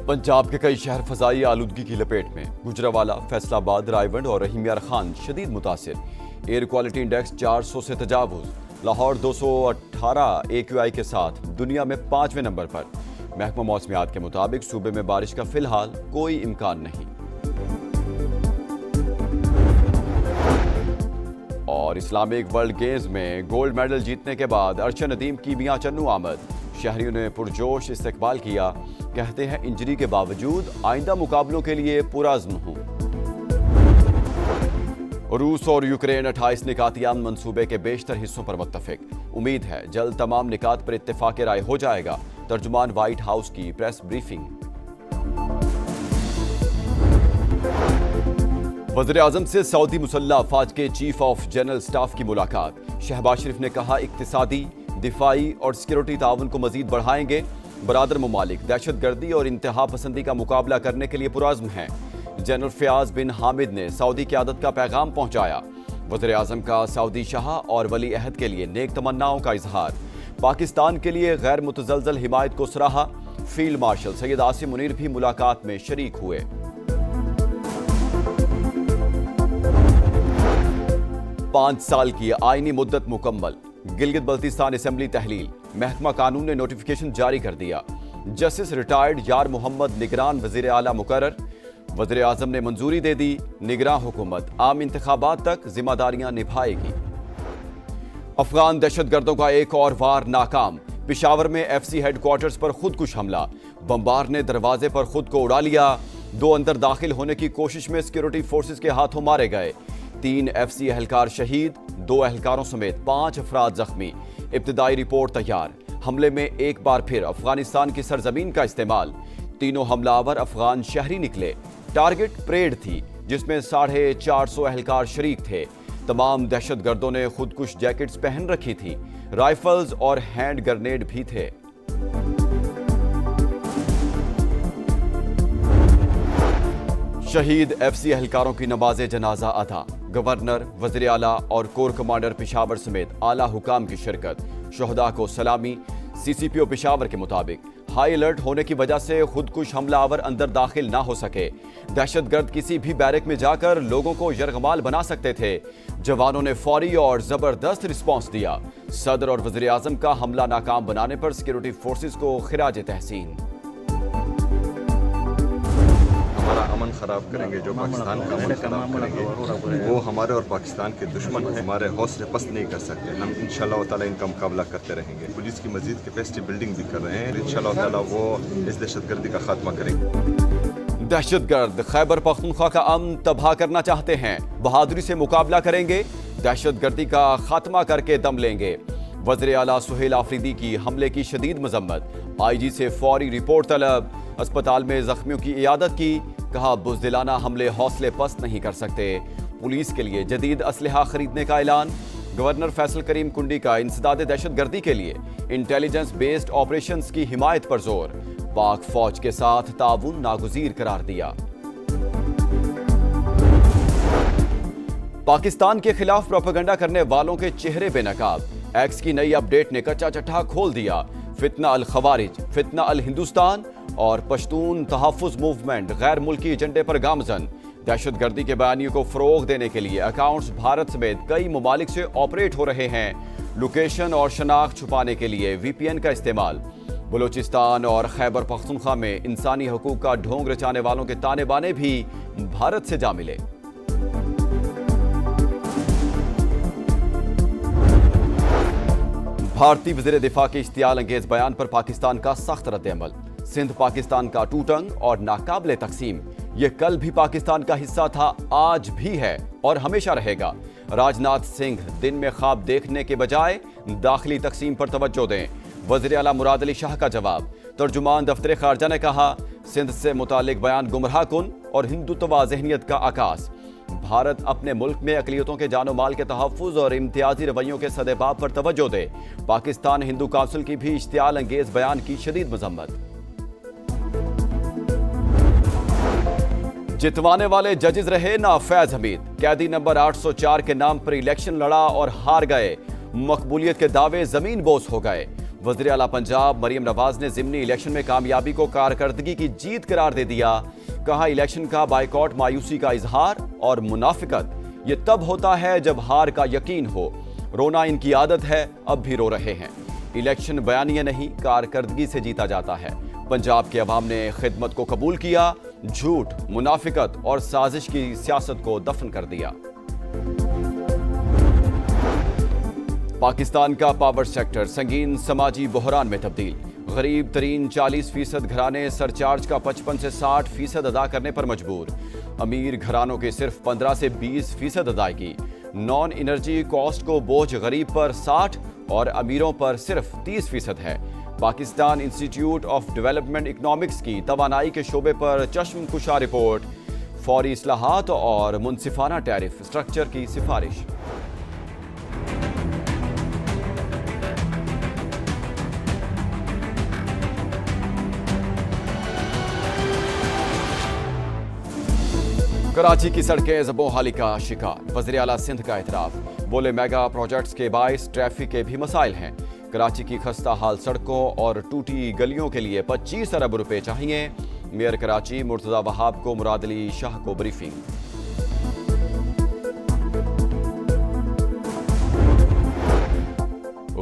पंजाब के कई शहर फजाई आलूदगी की लपेट में। गुजरावाला, फैसलाबाद, रायवंड और रहीम यार खान शदीद मुतासिर। एयर क्वालिटी इंडेक्स 400 से तजावुज। लाहौर 218 AQI के साथ दुनिया में 5वें नंबर पर। महकमा मौसमियात के मुताबिक सूबे में बारिश का फिलहाल कोई इम्कान नहीं। और इस्लामिक वर्ल्ड गेम्स में गोल्ड मेडल जीतने के बाद अरशद नदीम की मियां चन्नू आमद। शहरियों ने पुरजोश इस्तकबाल किया। कहते हैं इंजरी के बावजूद आइंदा मुकाबलों के लिए पुरअज़्म हूं। रूस और यूक्रेन 28 निकातियान मंसूबे के बेशतर हिस्सों पर मुत्तफिक। उम्मीद है जल्द तमाम निकात पर इत्तेफाक राय हो जाएगा। तर्जुमान व्हाइट हाउस की प्रेस ब्रीफिंग। वज़ीर आज़म से सऊदी मुसल्लह अफ़वाज के चीफ ऑफ जनरल स्टाफ की मुलाकात। शहबाज शरीफ ने कहा इक्तिसादी, दिफाई और सिक्योरिटी ताउन को मजीद बढ़ाएंगे। बरादर ममालिक दहशत गर्दी और इंतहा पसंदी का मुकाबला करने के लिए पुरअज़्म हैं। जनरल फयाज बिन हामिद ने सऊदी क़यादत का पैगाम पहुंचाया। वज़ीर आज़म का सऊदी शाह और वली अहद के लिए नेक तमन्नाओं का इजहार। पाकिस्तान के लिए गैर मुतज़लज़ल हिमायत को सराहा। फील्ड मार्शल सैयद आसिम मुनीर भी मुलाकात में शरीक हुए। पांच साल की आईनी मुद्दत मुकम्मल। गिलगित बल्तिस्तान असेंबली तहलील। महकमा कानून ने नोटिफिकेशन जारी कर दिया। जस्टिस रिटायर्ड यार मोहम्मद निगरान वज़ीर आला मुकर्रर। वज़ीर आज़म ने मंजूरी दे दी। निगरान हुकूमत आम इंतखाबात तक जिम्मेदारियां निभाएगी। अफगान दहशतगर्दों का एक और वार नाकाम। पिशावर में FC हेडक्वार्टर्स पर खुदकुश हमला। बमबार ने दरवाजे पर खुद को उड़ा लिया। 2 अंदर दाखिल होने की कोशिश में सिक्योरिटी फोर्सेस के हाथों मारे गए। 3 FC एहलकार शहीद, 2 एहलकारों समेत 5 अफराद जख्मी। इब्तिदाई रिपोर्ट तैयार। हमले में एक बार फिर अफगानिस्तान की सरजमीन का इस्तेमाल। तीनों हमलावर अफगान शहरी निकले। टारगेट परेड थी जिसमें 450 एहलकार शरीक थे। तमाम दहशतगर्दों ने खुदकुश जैकेट्स पहन रखी थी। राइफल्स और हैंड ग्रेनेड भी थे। शहीद FC एहलकारों की नमाज़े जनाजा अदा। गवर्नर, वज़ीर आला और कोर कमांडर पिशावर समेत आला हुकाम की शिरकत। शोहदा को सलामी। CCPO पिशावर के मुताबिक हाई अलर्ट होने की वजह से खुदकुश हमलावर अंदर दाखिल ना हो सके। दहशतगर्द किसी भी बैरक में जाकर लोगों को यरगमाल बना सकते थे। जवानों ने फौरी और जबरदस्त रिस्पॉन्स दिया। सदर और वज़ीर आज़म का हमला नाकाम बनाने पर सिक्योरिटी फोर्सेस को खिराज तहसीन। हमारा अमन खराब करेंगे, जो पाकिस्तान का अमन खराब करेंगे वो हमारे और पाकिस्तान के दुश्मन हैं। हमारे हौसले पस्त नहीं कर सकते। हम इंशाल्लाह ताला इनका मुकाबला करते रहेंगे। पुलिस की मजीद कैपेसिटी बिल्डिंग भी कर रहे हैं। इंशाल्लाह ताला वो इस दहशतगर्दी का खात्मा करेंगे। दहशतगर्द खैबर पख्तूनख्वा का अमन तबाह करना चाहते हैं। बहादुरी से मुकाबला करेंगे। दहशतगर्दी का खात्मा करके दम लेंगे। वज़ीर आला सुहेल आफरीदी की हमले की शदीद मजम्मत। IG से फौरी रिपोर्ट तलब। अस्पताल में जख्मियों की इयादत की। कहा बुज़दिलाना हमले हौसले पस्त नहीं कर सकते। पुलिस के लिए जदीद असलहा खरीदने का ऐलान। गवर्नर फैसल करीम कुंडी का इंसदाद दहशतगर्दी के लिए इंटेलिजेंस बेस्ड ऑपरेशंस की हिमायत पर जोर। पाक फौज के साथ ताउन नागुज़ीर करार दिया। पाकिस्तान के खिलाफ प्रोपेगेंडा करने वालों के चेहरे बेनकाब। एक्स की नई अपडेट ने कच्चा चट्टा खोल दिया। फितना अल खवारिज, फितना अल हिंदुस्तान और पश्तून तहफ़्फ़ुज़ मूवमेंट गैर मुल्की एजेंडे पर गामजन। दहशतगर्दी के बयानियों को फ़रोग़ देने के लिए अकाउंट्स भारत समेत कई ममालिक से ऑपरेट हो रहे हैं। लोकेशन और शनाख्त छुपाने के लिए VPN का इस्तेमाल। बलूचिस्तान और खैबर पख्तूनख्वा में इंसानी हकूक़ का ढोंग रचाने वालों के ताने बाने भी भारत से जा मिले। भारतीय वज़ीर दिफा के इश्तियाल अंगेज बयान पर पाकिस्तान का सख्त रद्द-ए-अमल। सिंध पाकिस्तान का टूटंग और नाकाबिले तकसीम। ये कल भी पाकिस्तान का हिस्सा था, आज भी है और हमेशा रहेगा। राजनाथ सिंह दिन में ख्वाब देखने के बजाय दाखिली तकसीम पर तवज्जो दें। वज़ीर आला मुराद अली शाह का जवाब। तर्जुमान दफ्तर खारजा ने कहा सिंध से मुतालिक बयान गुमराह कुन और हिंदुत्वा ज़हनियत का आकाश। भारत अपने मुल्क में अक़लियतों के जानो माल के तहफ़्फ़ुज़ और इम्तियाजी रवैयों के सदेबाब पर तवज्जो दे। पाकिस्तान हिंदू काउंसिल की भी इश्तियाल अंगेज बयान की शदीद मजम्मत। जितवाने वाले जजेस रहे ना फैज हमीद। कैदी नंबर 804 के नाम पर इलेक्शन लड़ा और हार गए। मकबूलियत के दावे जमीन बोस हो गए। वज़ीर आला पंजाब मरियम नवाज ने ज़िमनी इलेक्शन में कामयाबी को कारकर्दगी की जीत करार दे दिया। कहा, इलेक्शन का बायकॉट मायूसी का इजहार और मुनाफिकत ये तब होता है जब हार का यकीन हो। रोना इनकी आदत है, अब भी रो रहे हैं। इलेक्शन बयानिया नहीं, कारकर्दगी से जीता जाता है। पंजाब के अवाम ने खिदमत को कबूल किया, झूठ, मुनाफिकत और साजिश की सियासत को दफन कर दिया। पाकिस्तान का पावर सेक्टर संगीन समाजी बहरान में तब्दील। गरीब तरीन 40% घराने सरचार्ज का 55 से 60% अदा करने पर मजबूर। अमीर घरानों के सिर्फ 15 से 20% अदायगी। नॉन एनर्जी कॉस्ट को बोझ गरीब पर 60 और अमीरों पर सिर्फ 30% है। Pakistan institute of development economics की तवानाई के शोबे पर चश्म कुशा रिपोर्ट। फौरी इस्लाहात और मुनसिफाना टैरिफ स्ट्रक्चर की सिफारिश। कराची की सड़कें ज़बोहाली का शिकार। वज़ीर आला सिंध का एतराफ़। बोले, मेगा प्रोजेक्ट्स के बाइस ट्रैफिक के भी मसाइल हैं। कराची की खस्ता हाल सड़कों और टूटी गलियों के लिए 25 अरब रुपए चाहिए। मेयर कराची मुर्तज़ा वहाब को मुराद अली शाह को ब्रीफिंग।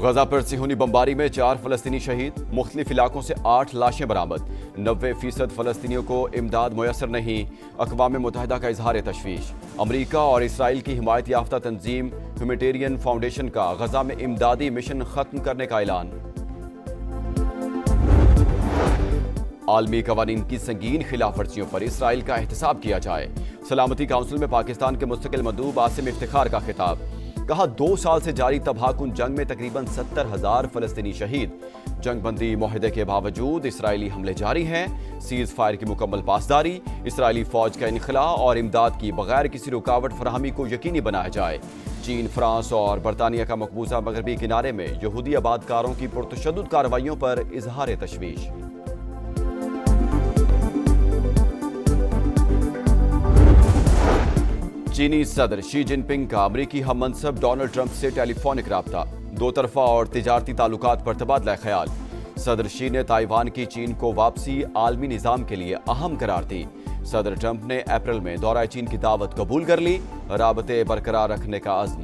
गजा पर सिहूनी बमबारी में 4 फलस्तीनी शहीद। मुख्तलिफ इलाकों से 8 लाशें बरामद। 90% फलस्तीनियों को इमदाद मुयसर नहीं। अक़वाम मुत्तहिदा का इजहार तशवीश। अमरीका और इसराइल की हिमायत याफ्ता तंजीम ह्यूमैनिटेरियन फाउंडेशन का गजा में इमदादी मिशन खत्म करने का ऐलान। आलमी कवानीन की संगीन खिलाफ वर्जियों पर इसराइल का एहतसाब किया जाए। सलामती काउंसिल में पाकिस्तान के मुस्तकिल मंदूब आसिम इफ्तिखार का खिताब। कहा, 2 साल से जारी तबाहकुन जंग में तकरीबन 70,000 फलस्तीनी शहीद। जंगबंदी मुआहदे के बावजूद इसराइली हमले जारी हैं। सीज फायर की मुकम्मल पासदारी, इसराइली फौज का इनखला और इमदाद की बगैर किसी रुकावट फराहमी को यकीनी बनाया जाए। चीन, फ्रांस और बरतानिया का मकबूजा मगरबी किनारे में यहूदी आबादकारों की पुरतशद्दुद कार्रवाइयों पर इजहार तशवीश। चीनी सदर शी जिनपिंग का अमरीकी हम मनसब डोनाल्ड ट्रंप से टेलीफोनिक राब्ता। 2 तरफा और तिजारती ताल्लुकात पर तबादला ख्याल। सदर शी ने ताइवान की चीन को वापसी आलमी निज़ाम के लिए अहम करार दी। सदर ट्रंप ने अप्रैल में दौरा चीन की दावत कबूल कर ली। राबते बरकरार रखने का अज़्म।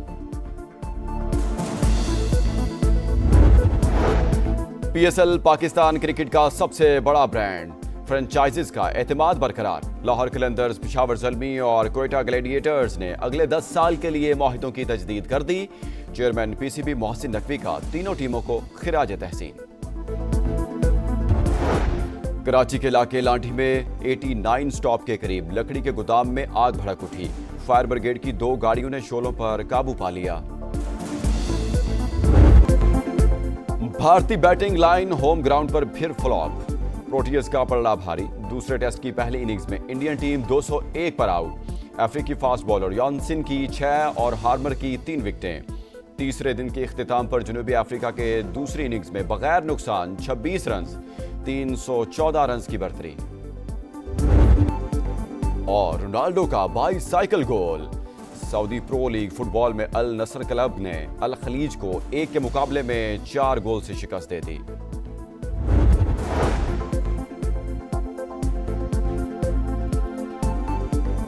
PSL पाकिस्तान क्रिकेट का सबसे बड़ा ब्रांड। फ्रेंचाइजिस का एतमाद बरकरार। लाहौर कलंदर्स, पेशावर ज़ल्मी और कोयटा ग्लैडिएटर्स ने अगले 10 साल के लिए मुआहदों की तजदीद कर दी। चेयरमैन PCB मोहसिन नकवी का तीनों टीमों को खिराज तहसीन। कराची के इलाके लांठी में 89 स्टॉप के करीब लकड़ी के गोदाम में आग भड़क उठी। फायर ब्रिगेड की 2 गाड़ियों ने शोलों पर काबू पा लिया। भारतीय बैटिंग लाइन होम ग्राउंड पर फिर फ्लॉप। प्रोटियस का पलड़ा भारी। दूसरे टेस्ट की पहली इनिंग्स में इंडियन टीम 201 पर आउट। अफ्रीकी फास्ट बॉलर यॉनसन की 6 और हार्मर की 3 विकेटें। तीसरे दिन के इख्तिताम पर जनूबी अफ्रीका के दूसरी इनिंग्स में बगैर नुकसान 26 रन, 314 रन की बढ़तरी। और रोनाल्डो का बाईसाइकिल गोल। सऊदी प्रो लीग फुटबॉल में अल नसर क्लब ने अल खलीज को 1 के मुकाबले में 4 गोल से शिकस्त दे दी।